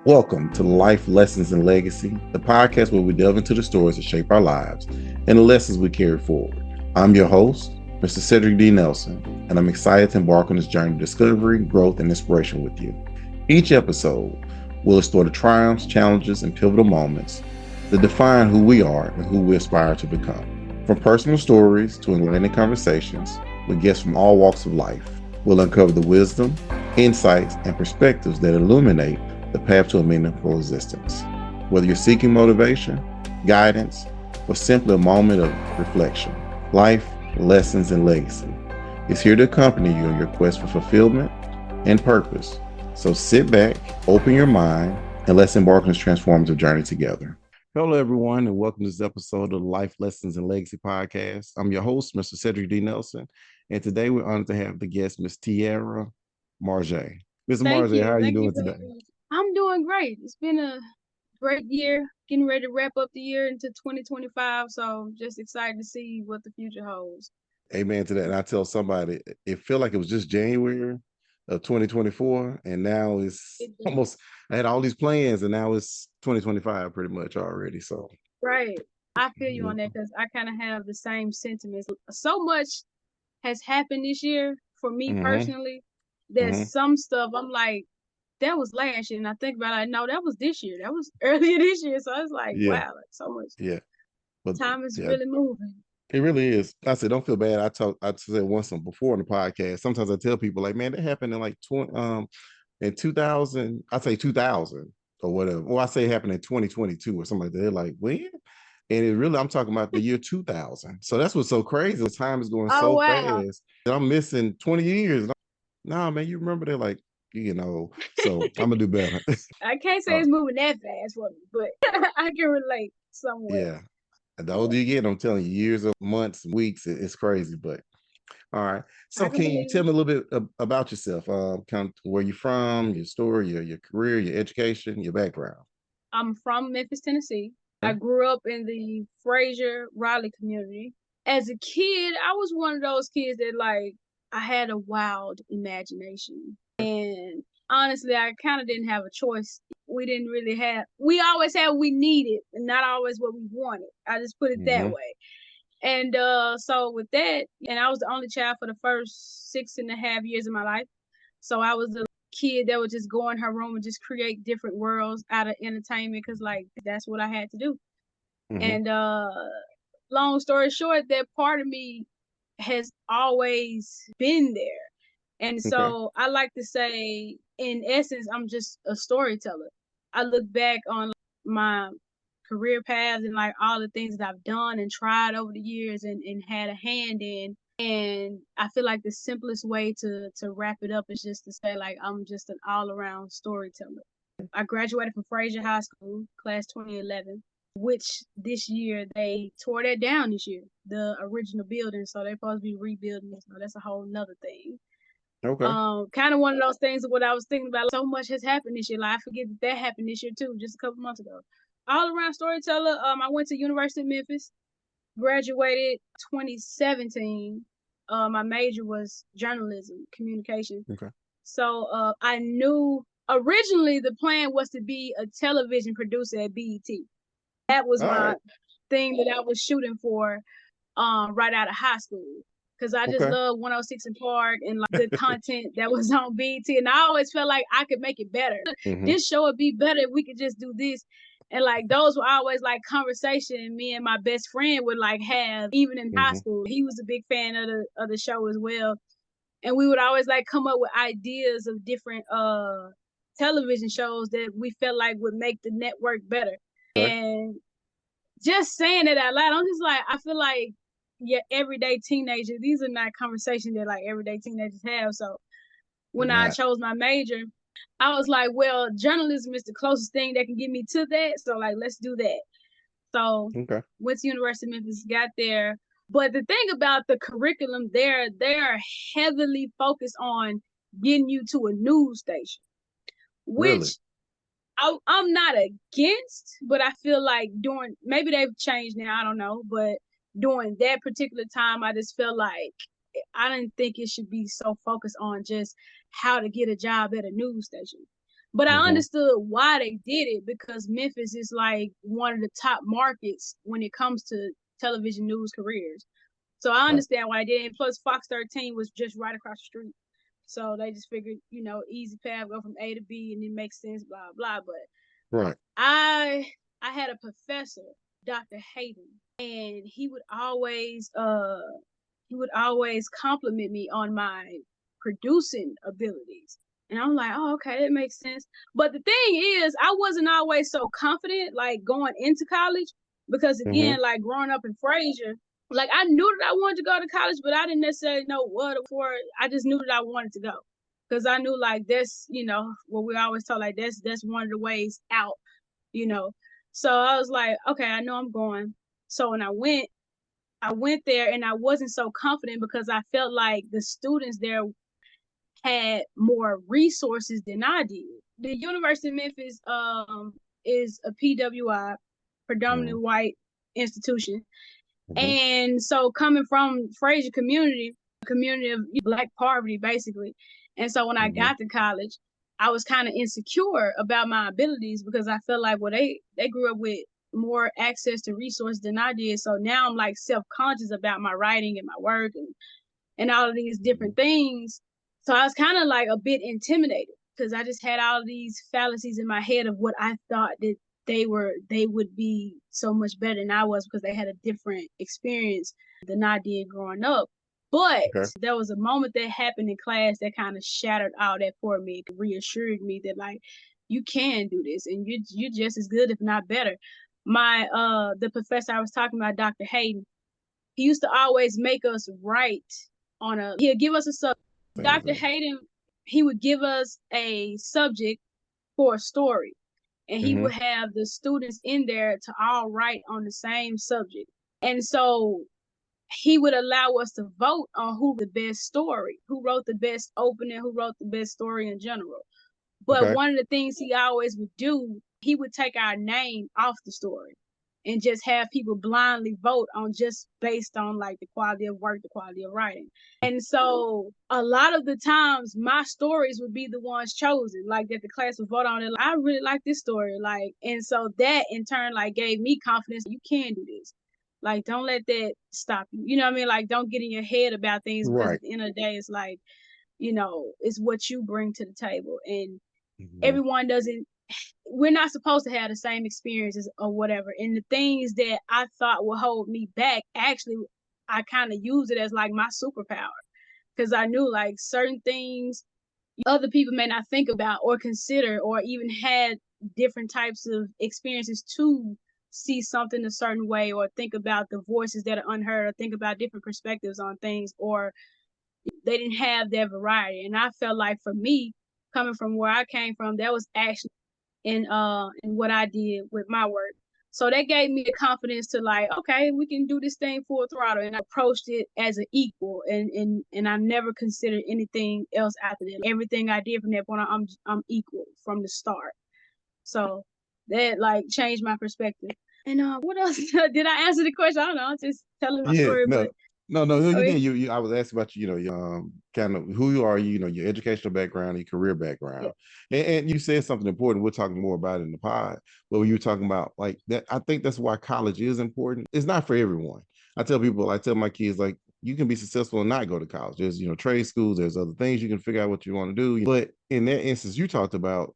Welcome to Life Lessons and Legacy, the podcast where we delve into the stories that shape our lives and the lessons we carry forward. I'm your host, Mr. Cedric D. Nelson, and I'm excited to embark on this journey of discovery, growth, and inspiration with you. Each episode will explore the triumphs, challenges, and pivotal moments that define who we are and who we aspire to become. From personal stories to enlightening conversations with guests from all walks of life, we'll uncover the wisdom, insights, and perspectives that illuminate the path to a meaningful existence. Whether you're seeking motivation, guidance, or simply a moment of reflection, Life, Lessons, and Legacy is here to accompany you on your quest for fulfillment and purpose. So sit back, open your mind, and let's embark on this transformative journey together. Hello, everyone, and welcome to this episode of the Life, Lessons, and Legacy podcast. I'm your host, Mr. Cedric D. Nelson, and today we're honored to have the guest, Ms. T'Arrah Marjr. Ms. Marje, how are you doing today? I'm doing great. It's been a great year. Getting ready to wrap up the year into 2025. So just excited to see what the future holds. Amen to that. And I tell somebody, it felt like it was just January of 2024. And now it's almost, I had all these plans and now it's 2025 pretty much already. So, right. I feel you on that because I kind of have the same sentiments. So much has happened this year for me personally. There's some stuff I'm like, that was last year. And I think about it, like, no, that was this year. That was earlier this year. So it's like, wow, like so much. Yeah. But time is really moving. It really is. I said, don't feel bad. I said once before in the podcast. Sometimes I tell people like, man, that happened in like in 2000. I say 2000 or whatever. Or I say it happened in 2022 or something like that. They're like, when? And it really, I'm talking about the year 2000. So that's what's so crazy. The time is going so fast. And I'm missing 20 years. Nah, man, you remember that? Like, so I'm gonna do better. I can't say it's moving that fast for me, but I can relate somewhat. Yeah. The older you get, I'm telling you, years of months, weeks, it's crazy. But all right. So can you tell me a little bit about yourself? Kind of where you're from, your story, your career, your education, your background. I'm from Memphis, Tennessee. I grew up in the Fraser, Raleigh community. As a kid, I was one of those kids that like I had a wild imagination. And honestly, I kind of didn't have a choice. We always had what we needed and not always what we wanted. I just put it that way. And so with that, and I was the only child for the first 6.5 years of my life. So I was the kid that would just go in her room and just create different worlds out of entertainment because like that's what I had to do. And long story short, that part of me has always been there. And so I like to say, in essence, I'm just a storyteller. I look back on my career paths and like all the things that I've done and tried over the years and had a hand in. And I feel like the simplest way to wrap it up is just to say like I'm just an all around storyteller. I graduated from Fraser High School, class 2011, which this year they tore that down this year, the original building. So they're supposed to be rebuilding it. So that's a whole nother thing. Okay. Kind of one of those things of what I was thinking about. So much has happened this year. Like I forget that happened this year too, just a couple months ago. All around storyteller. I went to University of Memphis, graduated 2017. My major was journalism, communication. Okay. So I knew originally the plan was to be a television producer at BET. That was my thing that I was shooting for right out of high school. Because I just love 106 and Park and like the content that was on BT. And I always felt like I could make it better. This show would be better if we could just do this. And like those were always like conversation me and my best friend would like have even in high school. He was a big fan of the show as well. And we would always like come up with ideas of different television shows that we felt like would make the network better. And just saying it out loud, I'm just like, I feel like everyday teenager, these are not conversations that like everyday teenagers have. So when I chose my major, I was like, well, journalism is the closest thing that can get me to that. So like, let's do that. So went to University of Memphis, got there. But the thing about the curriculum there, they're heavily focused on getting you to a news station, which I'm not against, but I feel like maybe they've changed now, I don't know, but during that particular time, I just felt like I didn't think it should be so focused on just how to get a job at a news station. But I understood why they did it, because Memphis is like one of the top markets when it comes to television news careers. So I understand why they did it. Plus, Fox 13 was just right across the street. So they just figured, easy path, go from A to B, and it makes sense, blah, blah. But I had a professor, Dr. Hayden, and he would always compliment me on my producing abilities. And I'm like, oh, okay, that makes sense. But the thing is, I wasn't always so confident, like going into college, because again, like growing up in Fraser, like I knew that I wanted to go to college, but I didn't necessarily know what for. I just knew that I wanted to go, because I knew like that's, what we always tell, like that's one of the ways out, you know. So I was like, okay, I know I'm going. So when I went there, and I wasn't so confident because I felt like the students there had more resources than I did. The University of Memphis is a PWI, predominantly white institution. And so coming from Fraser community of Black poverty, basically. And so when I got to college, I was kind of insecure about my abilities, because I felt like, well, they grew up with more access to resources than I did. So now I'm like self-conscious about my writing and my work and all of these different things. So I was kind of like a bit intimidated, because I just had all these fallacies in my head of what I thought that they would be so much better than I was, because they had a different experience than I did growing up. But there was a moment that happened in class that kind of shattered all that for me, reassured me that like, you can do this, and you're just as good, if not better. My the professor I was talking about, Dr. Hayden, he used to always make us write he'll give us a subject. Dr. Hayden, he would give us a subject for a story, and he would have the students in there to all write on the same subject. And so he would allow us to vote on who the best story, who wrote the best opening, who wrote the best story in general. But one of the things he always would do, he would take our name off the story and just have people blindly vote on just based on like the quality of work, the quality of writing. And so a lot of the times my stories would be the ones chosen, like that the class would vote on it. Like, I really like this story. Like, and so that in turn like gave me confidence. You can do this. Like, don't let that stop you. You know what I mean? Like, don't get in your head about things, because at the end of the day, it's like, it's what you bring to the table. And everyone doesn't, we're not supposed to have the same experiences or whatever. And the things that I thought would hold me back, actually, I kind of use it as like my superpower, because I knew like certain things other people may not think about or consider, or even had different types of experiences to see something a certain way, or think about the voices that are unheard, or think about different perspectives on things, or they didn't have that variety. And I felt like for me, coming from where I came from, that was actually in what I did with my work. So that gave me the confidence to like, okay, we can do this thing full throttle. And I approached it as an equal, and I never considered anything else after that. Everything I did from that point on, I'm equal from the start. So that like changed my perspective. And what else? Did I answer the question? I don't know. I'm just telling my story. But no, you did. You, I was asking about your kind of who you are, your educational background, your career background, and you said something important. We're talking more about it in the pod, but when you were talking about like that, I think that's why college is important. It's not for everyone. I tell my kids, like, you can be successful and not go to college. There's trade schools. There's other things you can figure out what you want to do. But in that instance, you talked about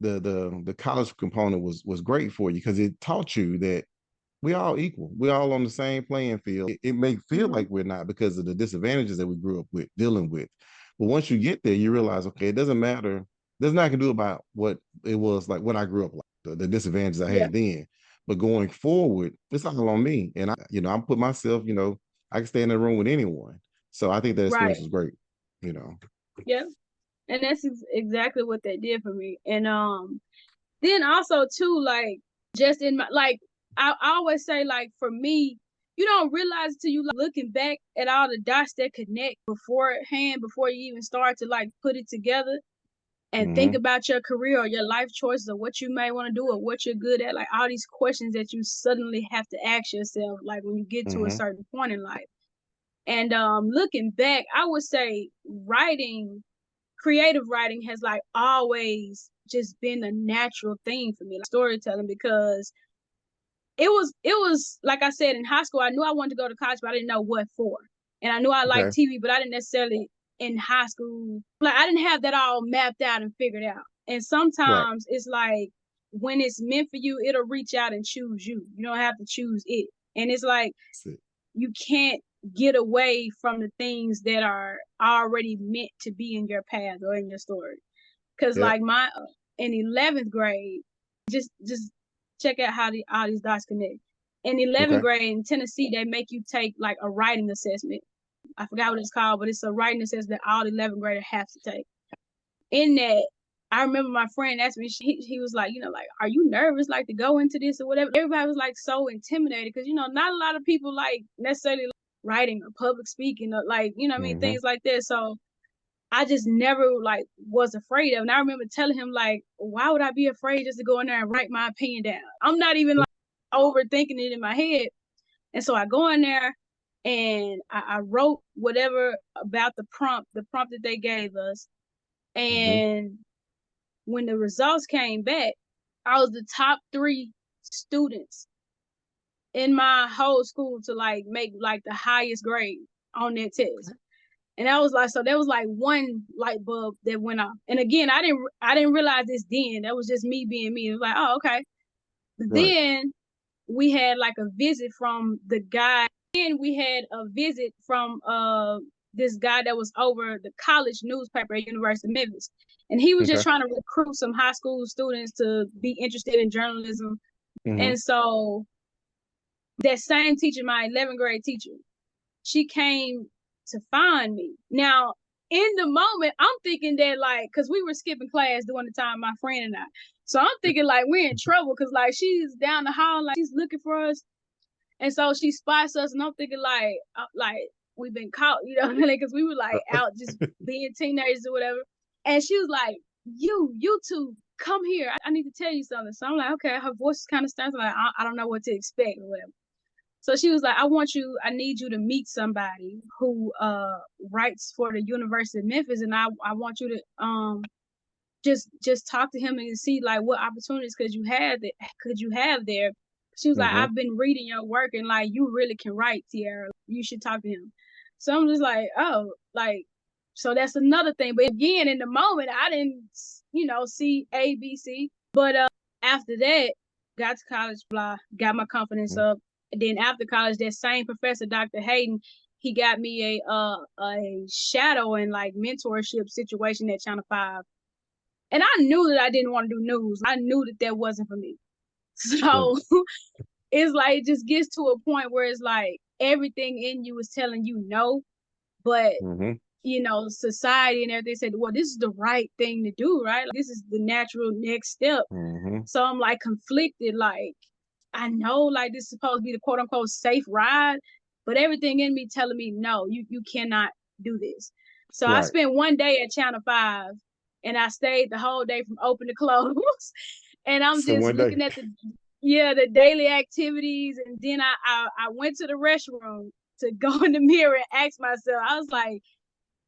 the college component was great for you, because it taught you that we all equal. We're all on the same playing field. It may feel like we're not because of the disadvantages that we grew up with dealing with. But once you get there, you realize, okay, it doesn't matter. There's nothing I can do about what it was like when I grew up, like the disadvantages I had then. But going forward, it's all on me. And I'm put myself, I can stay in a room with anyone. So I think that experience was great, Yeah. And that's exactly what they did for me. And then also too, like, just in my, like, I always say, like, for me, you don't realize till you like, looking back at all the dots that connect beforehand, before you even start to like put it together and think about your career or your life choices, or what you may want to do, or what you're good at, like all these questions that you suddenly have to ask yourself, like when you get to a certain point in life. And looking back, I would say creative writing has like always just been a natural thing for me, like storytelling, because it was like I said, in high school I knew I wanted to go to college, but I didn't know what for. And I knew I liked TV, but I didn't necessarily, in high school, like I didn't have that all mapped out and figured out. And sometimes it's like when it's meant for you, it'll reach out and choose you. You don't have to choose it. And it's like you can't get away from the things that are already meant to be in your path or in your story. Because like my in 11th grade, just check out how all these dots connect. In 11th grade in Tennessee, they make you take like a writing assessment. I forgot what it's called, but it's a writing assessment that all 11th graders have to take. In that, I remember my friend asked me, he was like, like, are you nervous, like, to go into this or whatever? Everybody was like so intimidated because, not a lot of people like necessarily like writing or public speaking or like, I mean, things like that. So I just never like was afraid of it. And I remember telling him, like, why would I be afraid just to go in there and write my opinion down? I'm not even like overthinking it in my head. And so I go in there and I wrote whatever about the prompt that they gave us. And when the results came back, I was the top 3 students in my whole school to like make like the highest grade on that test. And I was like, so there was like one light bulb that went off. And again, I didn't realize this then. That was just me being me. It was like, oh, okay. Then we had like a visit from the guy. Then we had a visit from this guy that was over the college newspaper at University of Memphis. And he was just trying to recruit some high school students to be interested in journalism. And so that same teacher, my 11th grade teacher, she came to find me. Now, in the moment, I'm thinking that, like, because we were skipping class during the time, my friend and I. So I'm thinking, like, we're in trouble because, like, she's down the hall, like, she's looking for us. And so she spots us, and I'm thinking, like we've been caught, because we were, like, out just being teenagers or whatever. And she was like, you two, come here. I need to tell you something. So I'm like, okay, her voice is kind of stern. So like, I don't know what to expect or whatever. So she was like, I need you to meet somebody who writes for the University of Memphis, and I want you to just talk to him and see like what opportunities could you have there. She was like, I've been reading your work and like you really can write, T'Arrah. You should talk to him. So I'm just like, oh, like, so that's another thing. But again, in the moment, I didn't, see A, B, C. But after that, got to college, blah, got my confidence up. And then after college, that same professor, Dr. Hayden, he got me a shadow and like mentorship situation at Channel 5. And I knew that I didn't want to do news. I knew that wasn't for me. So it's like, it just gets to a point where it's like everything in you is telling you no, but society and everything said, well, this is the right thing to do, right? Like, this is the natural next step. So I'm like conflicted, like, I know like this is supposed to be the quote unquote safe ride, but everything in me telling me, no, you cannot do this. So I spent one day at Channel 5 and I stayed the whole day from open to close. And I'm just looking at the daily activities. And then I went to the restroom to go in the mirror and ask myself, I was like,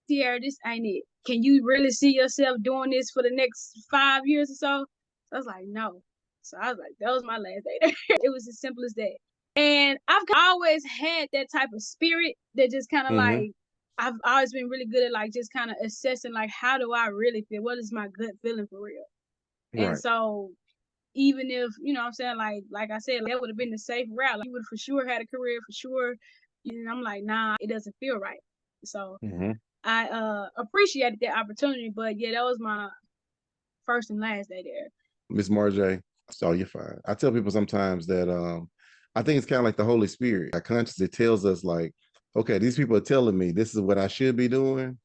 T'Arrah, this ain't it. Can you really see yourself doing this for the next 5 years or so? I was like, no. So I was like, that was my last day there. It was as simple as that. And I've always had that type of spirit that just kind of like, I've always been really good at like just kind of assessing like, how do I really feel? What is my gut feeling for real? And so even if, what I'm saying, like I said, that would have been the safe route. Like, you would have for sure had a career, for sure. And I'm like, nah, it doesn't feel right. So I appreciated that opportunity, but yeah, that was my first and last day there. Miss Marje, so you're fine. I tell people sometimes that I think it's kind of like the Holy Spirit. Our conscience, it tells us like, okay, these people are telling me this is what I should be doing,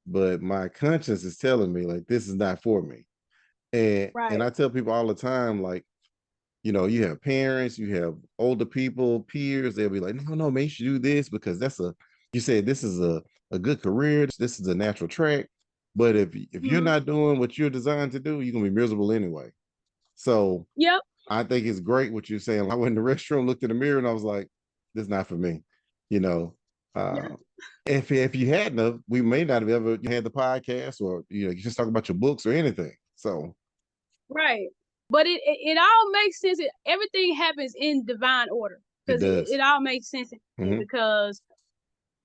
but my conscience is telling me like this is not for me. And I tell people all the time, like, you have parents, you have older people, peers, they'll be like, no, man, you should do this because you said this is a good career, this is a natural track. But if you're not doing what you're designed to do, you're gonna be miserable anyway. So I think it's great what you're saying. I went in the restroom, looked in the mirror, and I was like, this is not for me. If you hadn't, we may not have ever had the podcast or you just talk about your books or anything. So Right. But it all makes sense. Everything happens in divine order It because it, does. it all makes sense because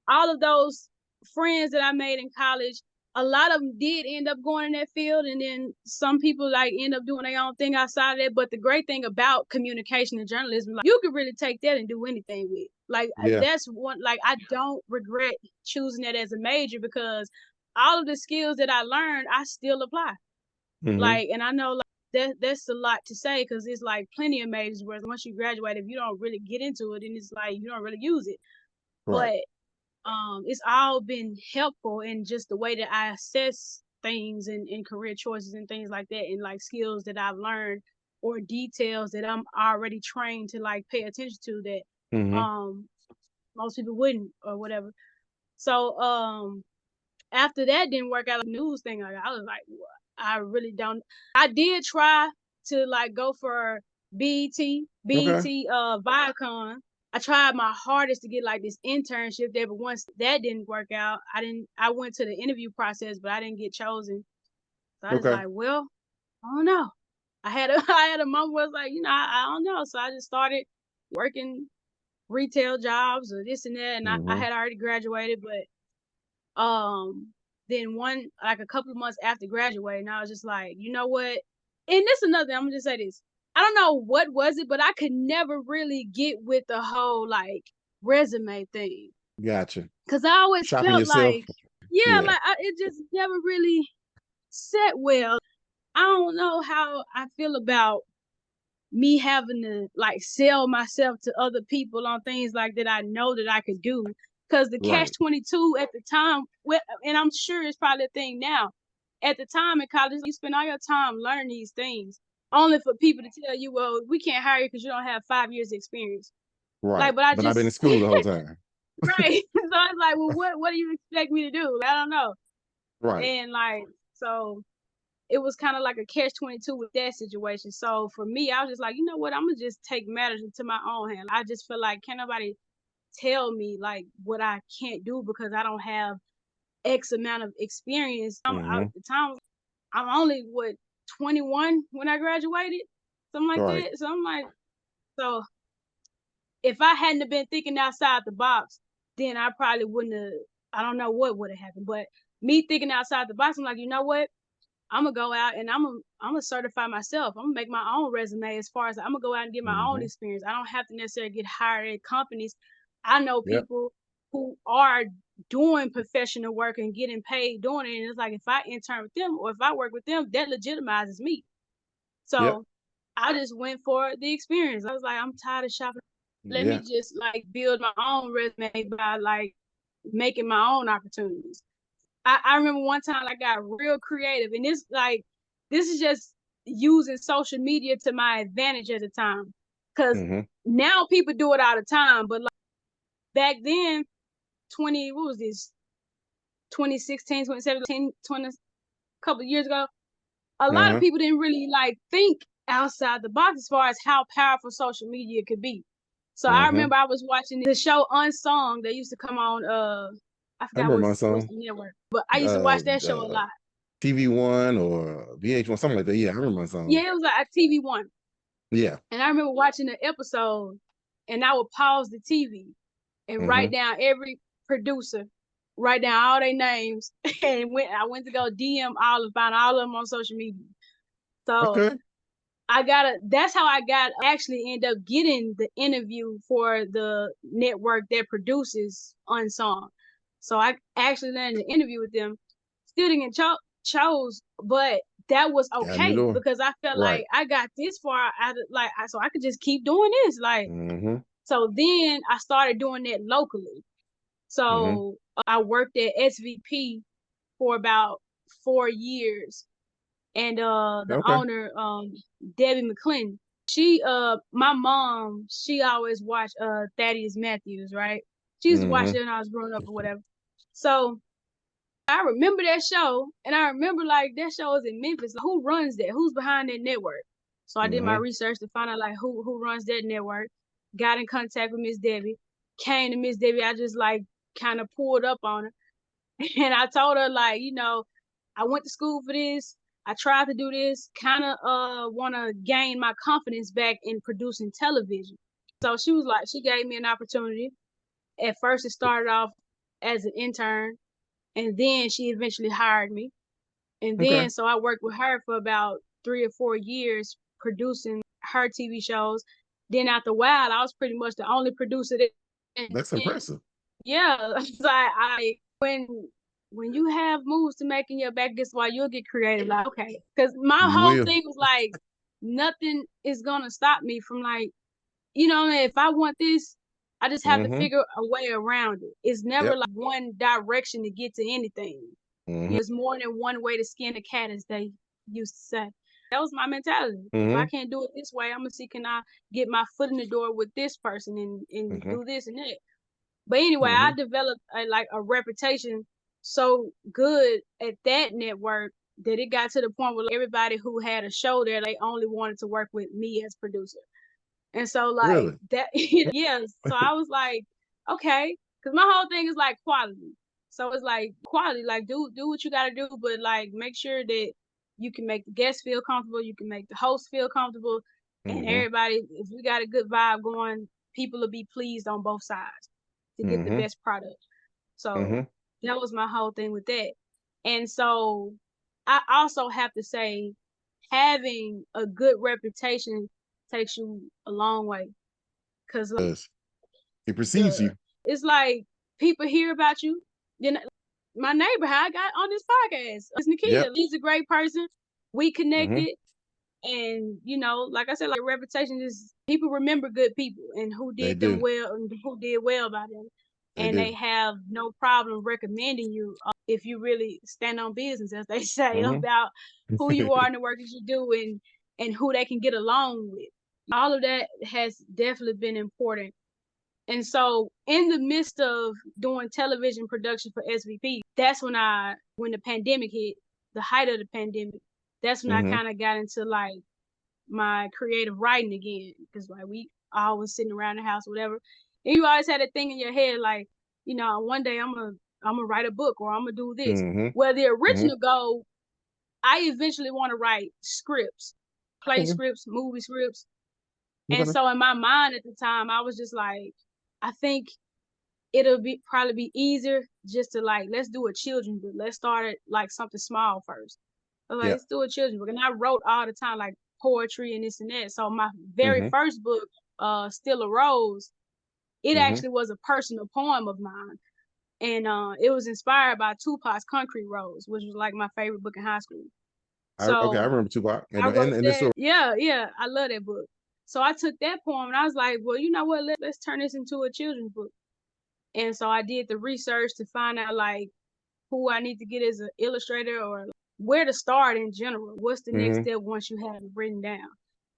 all of those friends that I made in college, a lot of them did end up going in that field, and then some people like end up doing their own thing outside of that. But the great thing about communication and journalism, like you could really take that and do anything with. Like that's one. Like I don't regret choosing that as a major because all of the skills that I learned, I still apply. Like, and I know like that's a lot to say because it's like plenty of majors where once you graduate, if you don't really get into it, then it's like you don't really use it. Right. But it's all been helpful in just the way that I assess things and career choices and things like that, and like skills that I've learned or details that I'm already trained to like pay attention to that most people wouldn't or whatever. So after that didn't work out, like news thing, like, I was like, well, I really don't. I did try to like go for BET, Viacom. I tried my hardest to get like this internship there, but once that didn't work out, I went to the interview process, but I didn't get chosen. So I was like, well, I don't know. I had a moment where I was like, I don't know. So I just started working retail jobs or this and that, and I had already graduated, but then one like a couple of months after graduating, I was just like, you know what? And this is another thing, I'm gonna just say this. I don't know what was it, but I could never really get with the whole like resume thing. Gotcha. Cause I always Shopping felt yourself. like, yeah, like it just never really set well. I don't know how I feel about me having to like sell myself to other people on things like that I know that I could do. Because the catch 22 at the time, and I'm sure it's probably a thing now. At the time in college, you spend all your time learning these things, only for people to tell you, "Well, we can't hire you because you don't have 5 years experience." Right. Like, but I But I've been in just school the whole time. right. So I was like, "Well, what do you expect me to do?" I don't know. Right. And like, so it was kind of like a catch 22 with that situation. So for me, I was just like, you know what? I'm gonna just take matters into my own hand. I just feel like can't nobody tell me like what I can't do because I don't have X amount of experience. At the time, I'm only 21 when I graduated, something like that. So I'm like, so if I hadn't have been thinking outside the box, then I probably wouldn't have. I don't know what would have happened, but me thinking outside the box, I'm like, you know what? I'm gonna go out and I'm gonna certify myself. I'm gonna make my own resume as far as I'm gonna go out and get my own experience. I don't have to necessarily get hired at companies. I know people who are doing professional work and getting paid doing it. And it's like if I intern with them or if I work with them, that legitimizes me. So I just went for the experience. I was like, I'm tired of shopping. Let me just like build my own resume by like making my own opportunities. I remember one time I got real creative, and this is just using social media to my advantage at the time, because now people do it all the time, but like back then, 20 what was this 2016, 2017, 20 a couple of years ago, a lot of people didn't really like think outside the box as far as how powerful social media could be. So I remember I was watching the show Unsung that used to come on I I forgot remember my what's song. the network, but I used to watch that show a lot. TV1 or VH1, something like that. Yeah, I remember my song. Yeah, it was like a TV1. Yeah. And I remember watching the episode and I would pause the TV and write down every producer, write down all their names, and I went to go DM all and find all of them on social media. So that's how I got actually end up getting the interview for the network that produces Unsung. So I actually landed an interview with them. Still didn't get chose, but that was okay because I felt like I got this far out of so I could just keep doing this. Like, so then I started doing that locally. So I worked at SVP for about 4 years, and the owner, Debbie McClendon, my mom, she always watched Thaddeus Matthews, right? She used to watch it when I was growing up or whatever. So I remember that show, and I remember like that show is in Memphis. Like, who runs that? Who's behind that network? So I did my research to find out like who runs that network. Got in contact with Miss Debbie. Came to Miss Debbie. I just like kind of pulled up on her, and I told her like, I went to school for this. I tried to do this, kind of want to gain my confidence back in producing television. So she was like, she gave me an opportunity. At first, it started off as an intern, and then she eventually hired me. And then, so I worked with her for about 3 or 4 years producing her TV shows. Then after a while, I was pretty much the only producer there. That's impressive. Yeah, so when you have moves to make in your back, guess why you'll get creative. Like, okay, because my whole thing was like, nothing is gonna stop me from like, you know, if I want this, I just have to figure a way around it. It's never like one direction to get to anything. There's more than one way to skin a cat, as they used to say. That was my mentality. If I can't do it this way, I'm gonna see, can I get my foot in the door with this person and do this and that. But anyway, I developed a reputation so good at that network that it got to the point where everybody who had a show there, they only wanted to work with me as producer. And so like that, yeah. So I was like, okay, because my whole thing is like quality. So it's like quality, like do what you gotta do, but like make sure that you can make the guests feel comfortable, you can make the host feel comfortable, and everybody, if we got a good vibe going, people will be pleased on both sides to get the best product. So that was my whole thing with that. And so I also have to say, having a good reputation takes you a long way. Cause like it precedes you. It's like people hear about you. Then my neighbor, how I got on this podcast, is Nikita. He's a great person. We connected. And you know, like I said, like reputation is, people remember good people and who did them well and who did well by them. And they have no problem recommending you if you really stand on business, as they say, about who you are and the work that you do and who they can get along with. All of that has definitely been important. And so in the midst of doing television production for SVP, that's when the pandemic hit, the height of the pandemic, that's when I kind of got into like my creative writing again. Because like we always sitting around the house, whatever. And you always had that thing in your head, like, you know, one day I'm gonna write a book or I'm gonna do this. Well, the original goal, I eventually want to write scripts, play scripts, movie scripts. And so in my mind at the time, I was just like, I think it'll probably be easier just to like, let's do a children's book. Let's start it like something small first. Like, let's do a children's book. And I wrote all the time like poetry and this and that. So my very first book, Still a Rose, it actually was a personal poem of mine. And it was inspired by Tupac's Concrete Rose, which was like my favorite book in high school. So I remember Tupac. I wrote that. Yeah, I love that book. So I took that poem and I was like, well, you know what? Let's turn this into a children's book. And so I did the research to find out like who I need to get as an illustrator or where to start in general. What's the next step once you have it written down?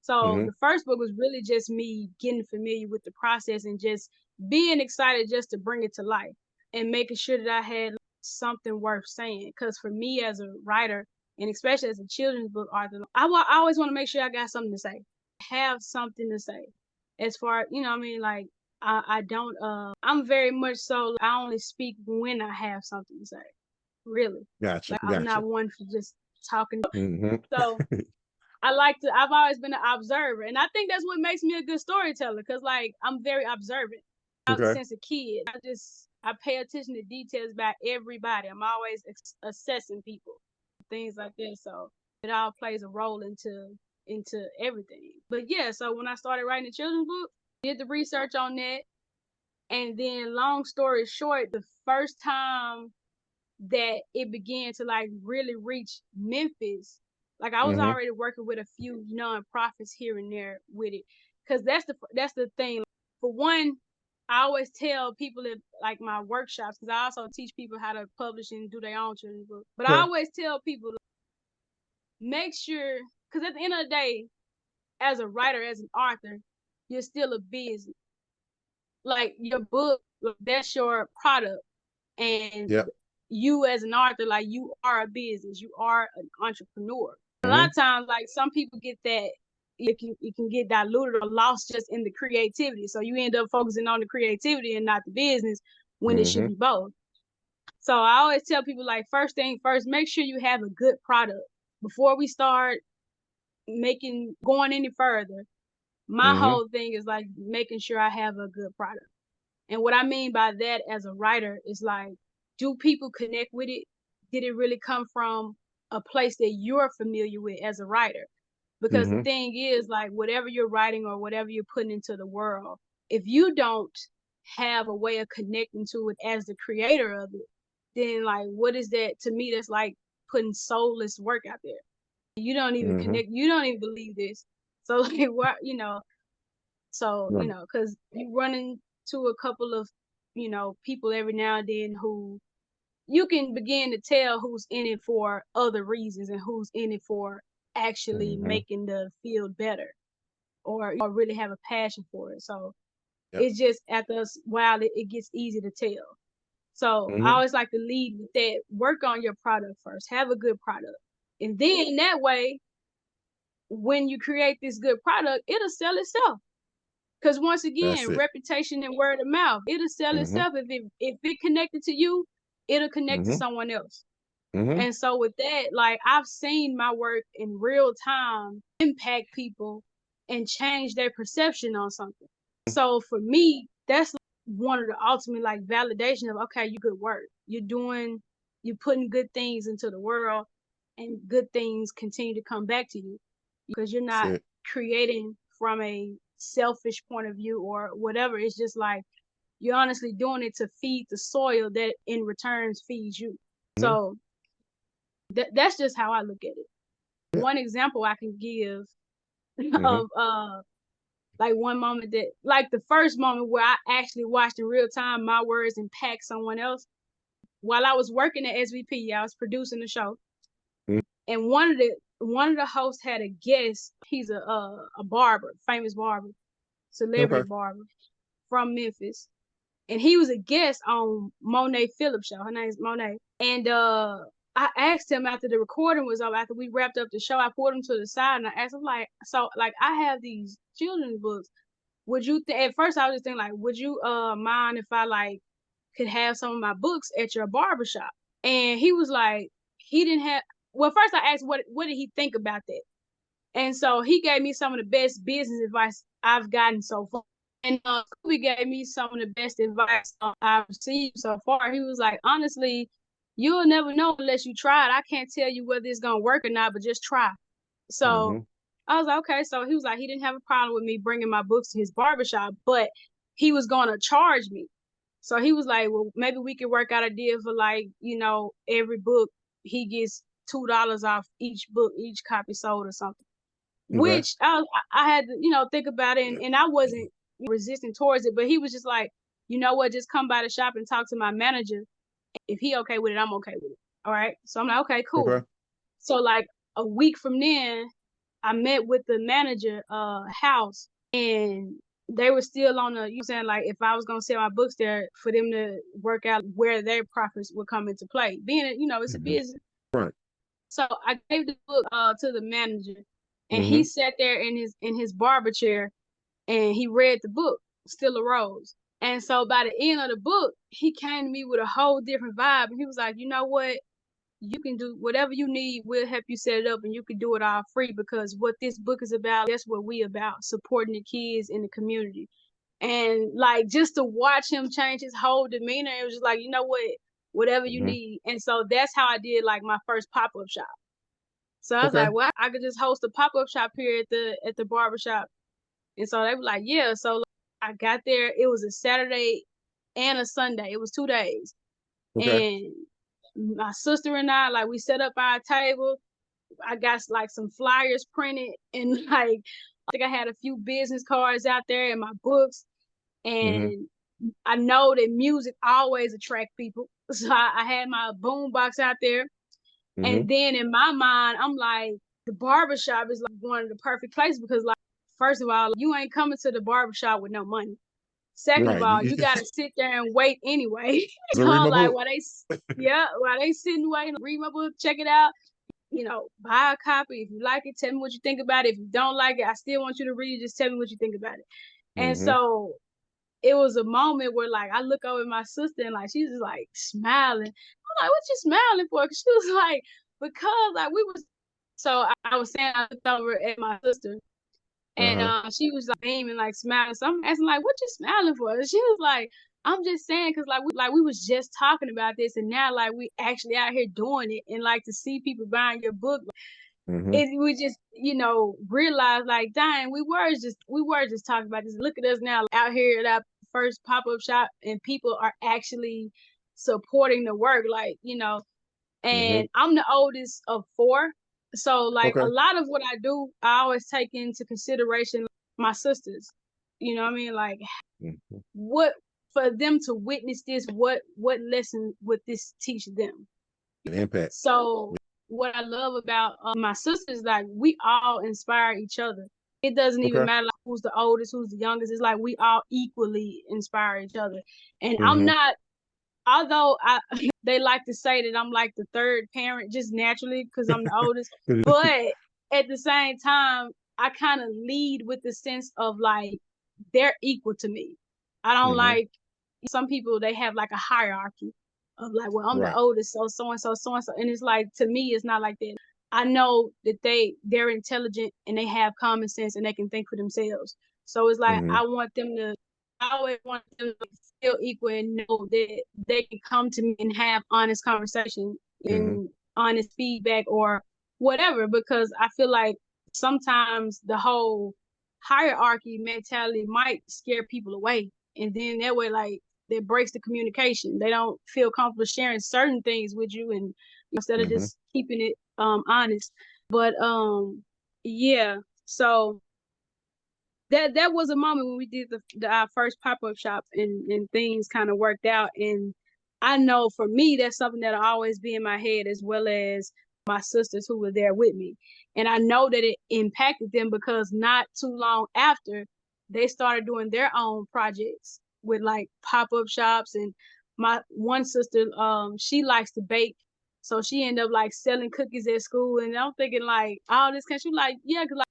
So the first book was really just me getting familiar with the process and just being excited just to bring it to life and making sure that I had something worth saying. Because for me as a writer, and especially as a children's book author, I always want to make sure I got something to say. Have something to say. As far, you know what I mean? Like, I don't, I'm very much so, I only speak when I have something to say. Really. Gotcha. Like, I'm not one for just talking. So I've always been an observer. And I think that's what makes me a good storyteller. Cause like, I'm very observant. Since a kid, I pay attention to details about everybody. I'm always assessing people, things like that. So it all plays a role into everything. But yeah, so when I started writing the children's book, did the research on that. And then long story short, the first time that it began to like really reach Memphis, like I was already working with a few nonprofits here and there with it. Cause that's the thing. For one, I always tell people at like my workshops, because I also teach people how to publish and do their own children's book. But I always tell people, make sure, because at the end of the day, as a writer, as an author, you're still a business. Like your book, that's your product. And you as an author, like you are a business, you are an entrepreneur. A lot of times, like some people get that, it can get diluted or lost just in the creativity. So you end up focusing on the creativity and not the business when it should be both. So I always tell people, like, first thing first, make sure you have a good product before we start going any further, my whole thing is like making sure I have a good product. And what I mean by that as a writer is like, do people connect with it? Did it really come from a place that you're familiar with as a writer? Because the thing is, like, whatever you're writing or whatever you're putting into the world, if you don't have a way of connecting to it as the creator of it, then like, what is that? To me, that's like putting soulless work out there. You don't even connect. You don't even believe this. So like, what, so, because you run into a couple of, people every now and then who you can begin to tell who's in it for other reasons and who's in it for actually making the field better or really have a passion for it. So it's just after a while, it gets easy to tell. So I always like to lead with that. Work on your product first. Have a good product. And then that way, when you create this good product, it'll sell itself. Because once again, reputation and word of mouth, it'll sell itself. If it connected to you, it'll connect to someone else. And so with that, like, I've seen my work in real time impact people and change their perception on something. So for me, that's one of the ultimate like validation of, okay, you good work. You're putting good things into the world, and good things continue to come back to you because you're not creating from a selfish point of view or whatever. It's just like you're honestly doing it to feed the soil that in returns feeds you. So that's just how I look at it. One example I can give of like one moment that, like, the first moment where I actually watched in real time my words impact someone else. While I was working at SVP, I was producing the show, and one of the hosts had a guest. He's a barber, famous barber, celebrity barber from Memphis, and he was a guest on Monet Phillips' show. Her name's Monet, and I asked him after the recording was over, after we wrapped up the show, I pulled him to the side and I asked him, like, so, like, I have these children's books. Would you, at first I was just thinking, like, would you mind if I, like, could have some of my books at your barbershop? And he was like, he didn't have, well, first I asked what did he think about that? And so he gave me some of the best business advice I've gotten so far. And Scooby gave me some of the best advice I've received so far. He was like, honestly, you'll never know unless you try it. I can't tell you whether it's going to work or not, but just try. So I was like, okay. So he was like, he didn't have a problem with me bringing my books to his barbershop, but he was going to charge me. So he was like, well, maybe we could work out a deal for, like, every book he gets $2 off each book, each copy sold or something. Which I had to, think about it, and I wasn't resisting towards it, but he was just like, you know what, just come by the shop and talk to my manager. If he okay with it, I'm okay with it. All right. So I'm like, okay, cool. So like a week from then, I met with the manager house, and they were still on the, saying, like, if I was gonna sell my books there, for them to work out where their profits would come into play. Being it's a business. Right. So I gave the book to the manager, and he sat there in his barber chair, and he read the book, Still a Rose. And so by the end of the book, he came to me with a whole different vibe, and he was like, you know what? You can do whatever you need. We'll help you set it up, and you can do it all free, because what this book is about, that's what we about, supporting the kids in the community. And like, just to watch him change his whole demeanor, it was just like, you know what? Whatever you need. And so that's how I did like my first pop-up shop. So I was like, well, I could just host a pop-up shop here at the barbershop. And so they were like, yeah. So I got there. It was a Saturday and a Sunday. It was 2 days. And my sister and I, like, we set up our table. I got like some flyers printed, and like, I think I had a few business cards out there and my books. And I know that music always attract people. So I had my boom box out there. And then in my mind, I'm like, the barbershop is like one of the perfect places, because, like, first of all, you ain't coming to the barbershop with no money. Second of all, you gotta sit there and wait anyway. Like, while they sitting waiting, read my book, check it out. Buy a copy. If you like it, tell me what you think about it. If you don't like it, I still want you to read it. Just tell me what you think about it. And so it was a moment where, like, I look over at my sister, and like, she's just like smiling. I'm like, what you smiling for? Cause she was like, because like we was So I was saying, I looked over at my sister, and she was like beaming, like smiling. So I'm asking, like, what you smiling for? And she was like, I'm just saying, cause like we was just talking about this, and now like we actually out here doing it, and like to see people buying your book, we just realize like, dang, we were just talking about this. Look at us now out here at our first pop-up shop, and people are actually supporting the work, like, and I'm the oldest of 4. So like a lot of what I do, I always take into consideration my sisters. You know what I mean? Like what for them to witness this, what lesson would this teach them? Impact. So what I love about my sisters, like we all inspire each other. It doesn't even matter like who's the oldest, who's the youngest. It's like we all equally inspire each other. And I'm not, although they like to say that I'm like the third parent just naturally because I'm the oldest, but at the same time, I kind of lead with the sense of like they're equal to me. I don't like some people, they have like a hierarchy of like, well, I'm the oldest, so and so, and it's like, to me, it's not like that. I know that they're intelligent and they have common sense and they can think for themselves. So it's like I always want them to feel equal and know that they can come to me and have honest conversation and honest feedback or whatever, because I feel like sometimes the whole hierarchy mentality might scare people away, and then that way, like, that breaks the communication. They don't feel comfortable sharing certain things with you, and instead of just keeping it honest. But yeah, so that was a moment when we did our first pop-up shop, and things kind of worked out. And I know for me, that's something that'll always be in my head, as well as my sisters who were there with me. And I know that it impacted them, because not too long after, they started doing their own projects with like pop-up shops. And my one sister, she likes to bake, so she ended up like selling cookies at school. And I'm thinking like all this, cause she like, yeah, cause like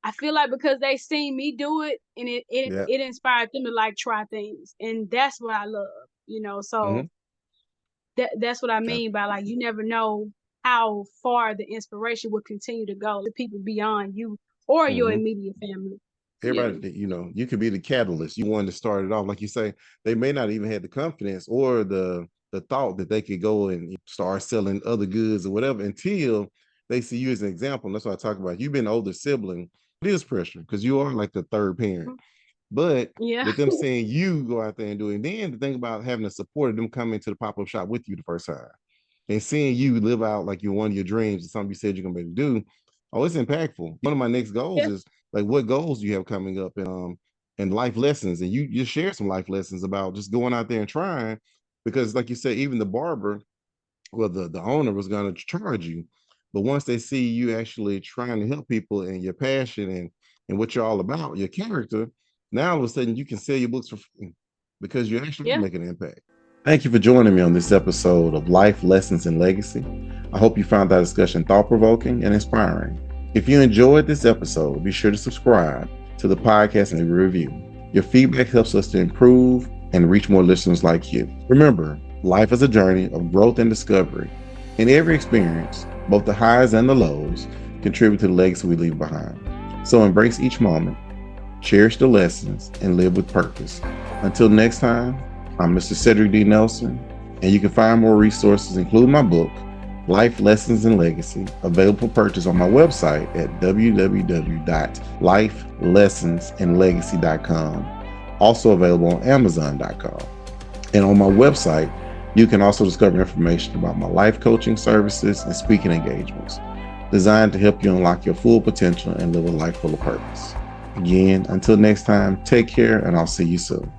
I feel like because they seen me do it, and it inspired them to like try things, and that's what I love. So that's what I mean by like, you never know how far the inspiration will continue to go to people beyond you or your immediate family. Everybody, you could be the catalyst. You wanted to start it off, like you say. They may not even have the confidence or the thought that they could go and start selling other goods or whatever until they see you as an example. And that's what I talk about. You've been the older sibling. It is pressure because you are like the third parent. But with them seeing you go out there and do it, and then the thing about having the support of them coming to the pop-up shop with you the first time and seeing you live out like you're one of your dreams and something you said you're gonna be able to do, it's impactful. One of my next goals is like, what goals do you have coming up, and life lessons, and you share some life lessons about just going out there and trying, because like you said, even the barber, well, the owner was going to charge you, but once they see you actually trying to help people and your passion and what you're all about, your character, now all of a sudden you can sell your books for free because you're actually making an impact. Thank you for joining me on this episode of Life Lessons and Legacy. I hope you found that discussion thought-provoking and inspiring. If you enjoyed this episode, be sure to subscribe to the podcast and leave a review. Your feedback helps us to improve and reach more listeners like you. Remember, life is a journey of growth and discovery. In every experience, both the highs and the lows contribute to the legacy we leave behind. So embrace each moment, cherish the lessons, and live with purpose. Until next time, I'm Mr. Cedric D. Nelson, and you can find more resources, including my book, Life Lessons and Legacy, available for purchase on my website at www.lifelessonsandlegacy.com, also available on Amazon.com. And on my website, you can also discover information about my life coaching services and speaking engagements, designed to help you unlock your full potential and live a life full of purpose. Again, until next time, take care, and I'll see you soon.